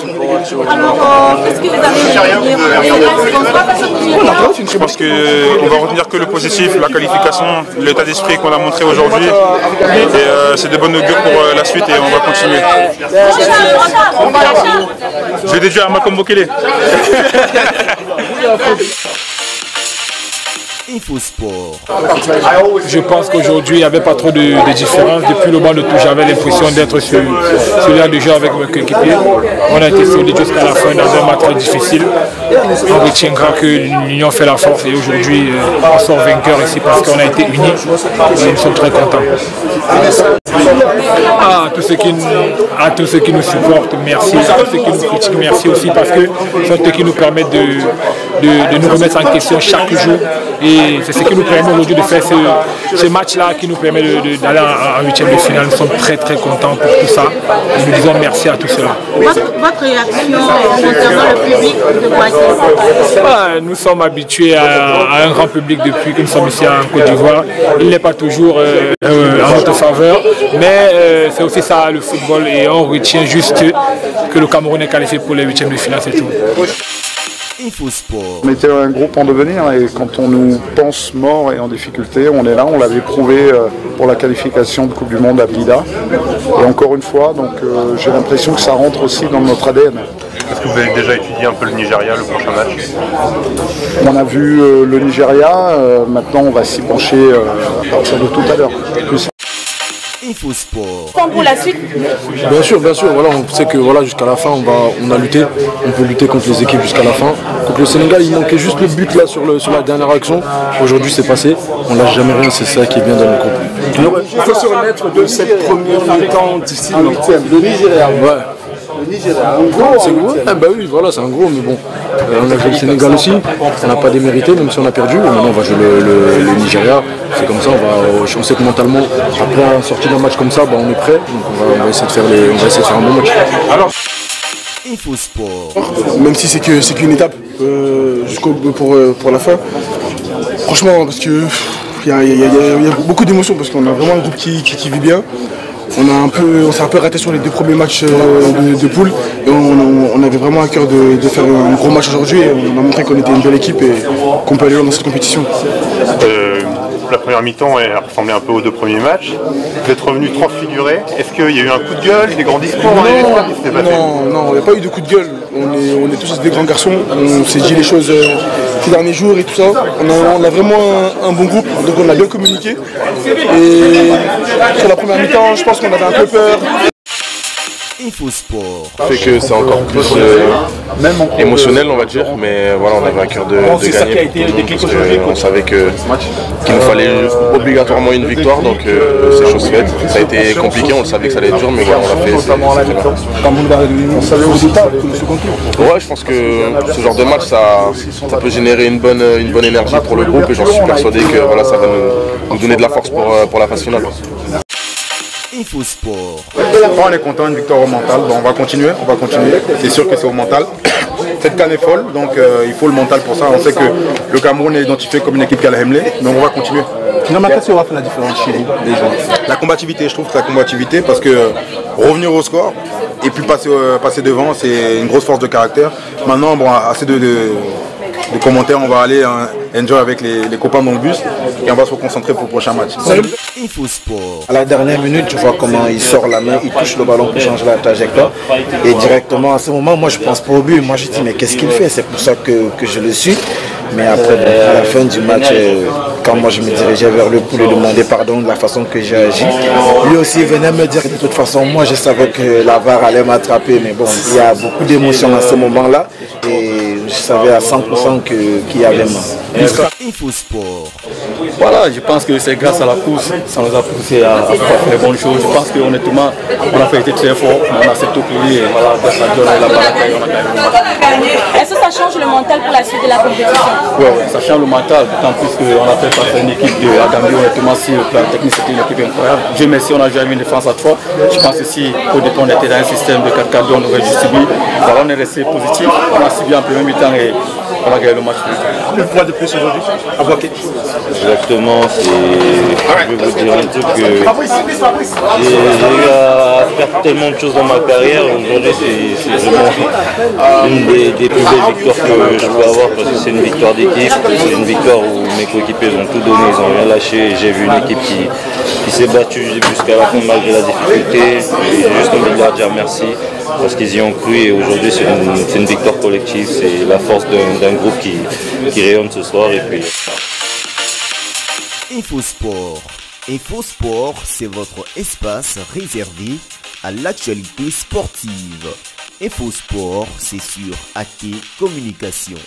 victoire. Alors, qu'est-ce que vous avez Je pense qu'on va retenir que le positif, la qualification, l'état d'esprit qu'on a montré aujourd'hui. Et c'est de bonnes augures pour la suite et on va continuer. Je vais déduire à Malcolm Bokele. Infosport. Je pense qu'aujourd'hui il n'y avait pas trop de différence. Depuis le banc de touche, j'avais l'impression d'être sur l'air de jeu avec mes coéquipiers. On a été solide jusqu'à la fin dans un match très difficile. On retiendra que l'union fait la force et aujourd'hui on sort vainqueur ici parce qu'on a été unis et nous sommes très contents. À tous ceux qui nous supportent, merci. À tous ceux qui nous critiquent, merci aussi parce que c'est ce qui nous permet de nous remettre en question chaque jour. Et c'est ce qui nous permet aujourd'hui de faire ce match-là, qui nous permet d'aller en huitième de finale. Nous sommes très très contents pour tout ça. Et nous disons merci à tout cela. Votre réaction concernant le public de Boaké? Nous sommes habitués à un grand public depuis que nous sommes ici en Côte d'Ivoire. Il n'est pas toujours en notre faveur, mais c'est aussi ça le football et on retient juste que le Cameroun est qualifié pour les huitièmes de finale, c'est tout. Infosport. On était un groupe en devenir et quand on nous pense mort et en difficulté, on est là, on l'avait prouvé pour la qualification de Coupe du Monde à Blida. Et encore une fois, donc j'ai l'impression que ça rentre aussi dans notre ADN. Est-ce que vous avez déjà étudié un peu le Nigeria, le prochain match? On a vu le Nigeria, maintenant on va s'y pencher à partir de tout à l'heure. Infosport. Pour la suite? Bien sûr, voilà, on sait que voilà, jusqu'à la fin on a lutté, on peut lutter contre les équipes jusqu'à la fin. Contre le Sénégal, il manquait juste le but là sur la dernière action. Aujourd'hui c'est passé, on lâche jamais rien, c'est ça qui est bien dans le groupe. Il faut se remettre de cette première mi-temps difficile. Le Nigeria. Ouais. C'est gros, bah oui, voilà, c'est un gros, mais bon, on a joué le Sénégal aussi, on n'a pas démérité, même si on a perdu, maintenant on va jouer le Nigeria, c'est comme ça, on sait que mentalement, après sortir d'un match comme ça, bah, on est prêt, donc on va essayer de faire un bon match. Alors, Infosport. même si c'est qu'une étape pour la fin, franchement, parce que il y a beaucoup d'émotions, parce qu'on a vraiment un groupe qui vit bien. On s'est un peu raté sur les deux premiers matchs de poule et on avait vraiment à cœur de faire un gros match aujourd'hui et on a montré qu'on était une belle équipe et qu'on peut aller loin dans cette compétition. La première mi-temps elle ressemblait un peu aux deux premiers matchs. Vous êtes revenu transfiguré. Est-ce qu'il y a eu un coup de gueule, des grands discours? Non, il n'y a pas eu de coup de gueule. On est tous des grands garçons. On s'est dit les choses ces derniers jours et tout ça. On a vraiment un bon groupe, donc on a bien communiqué. Et sur la première mi-temps, je pense qu'on avait un peu peur. Infosport. Fait que c'est encore plus émotionnel, on va dire, mais voilà, on avait à cœur de gagner pour tout le monde, parce qu'on savait qu'il nous fallait obligatoirement une victoire, donc c'est chose faite. Ça a été compliqué, on le savait que ça allait être dur, mais voilà, on l'a fait. On savait au départ que le second tour. Ouais, je pense que ce genre de match, ça peut générer une bonne énergie pour le groupe, et j'en suis persuadé que voilà, ça va nous donner de la force pour la phase finale. Infosport. On est content, une victoire au mental, bon, on va continuer. C'est sûr que c'est au mental. Cette canne est folle, donc il faut le mental pour ça. On sait que le Cameroun est identifié comme une équipe qui a la Hemley, donc on va continuer. Finalement, qu'est-ce qui va faire la différence chez vous déjà? La combativité, je trouve que la combativité, parce que revenir au score et puis passer devant, c'est une grosse force de caractère. Maintenant, bon, assez de commentaires, on va aller enjoy avec les copains dans le bus et on va se concentrer pour le prochain match. Infosport. À la dernière minute, tu vois comment il sort la main, il touche le ballon pour changer la trajectoire. Et directement à ce moment, moi je pense pas au but. Moi je dis mais qu'est-ce qu'il fait? C'est pour ça que je le suis. Mais après, à la fin du match, quand moi je me dirigeais vers le pour lui demander pardon de la façon que j'ai agi, lui aussi venait me dire que de toute façon, moi je savais que la VAR allait m'attraper. Mais bon, il y a beaucoup d'émotions à ce moment-là. Et je savais à 100% qu'il y avait mort. Infosport. Voilà, je pense que c'est grâce à la course, ça nous a poussé à faire les bonnes choses. Je pense qu'honnêtement, on a fait été très fort, on a tout pris et voilà, grâce à Dieu, on a la bataille, on a gagné. Est-ce que ça change le mental pour la suite de la compétition? ça change le mental, d'autant plus qu'on a fait face à une équipe de Agambi, honnêtement, si le plan technique c'était une équipe incroyable. Dieu merci, on a jamais une défense à 3. Je pense que si au départ on était dans un système de 4-4-2, on aurait juste subi. Voilà, on est resté positif, on a subi en premier mi-temps et on a gagné le match. Le poids de plus aujourd'hui à bloquer. Exactement, je vais vous dire un truc que j'ai eu à faire tellement de choses dans ma carrière. Aujourd'hui, c'est vraiment une des plus belles victoires que je peux avoir parce que c'est une victoire d'équipe, c'est une victoire où mes coéquipiers ont tout donné, ils n'ont rien lâché. J'ai vu une équipe qui s'est battue jusqu'à la fin malgré la difficulté. J'ai juste envie de leur dire merci parce qu'ils y ont cru et aujourd'hui c'est une victoire collective, c'est la force d'un groupe qui rayonne ce soir. Et puis... InfoSport. InfoSport, c'est votre espace réservé à l'actualité sportive. InfoSport, c'est sur AT Communication.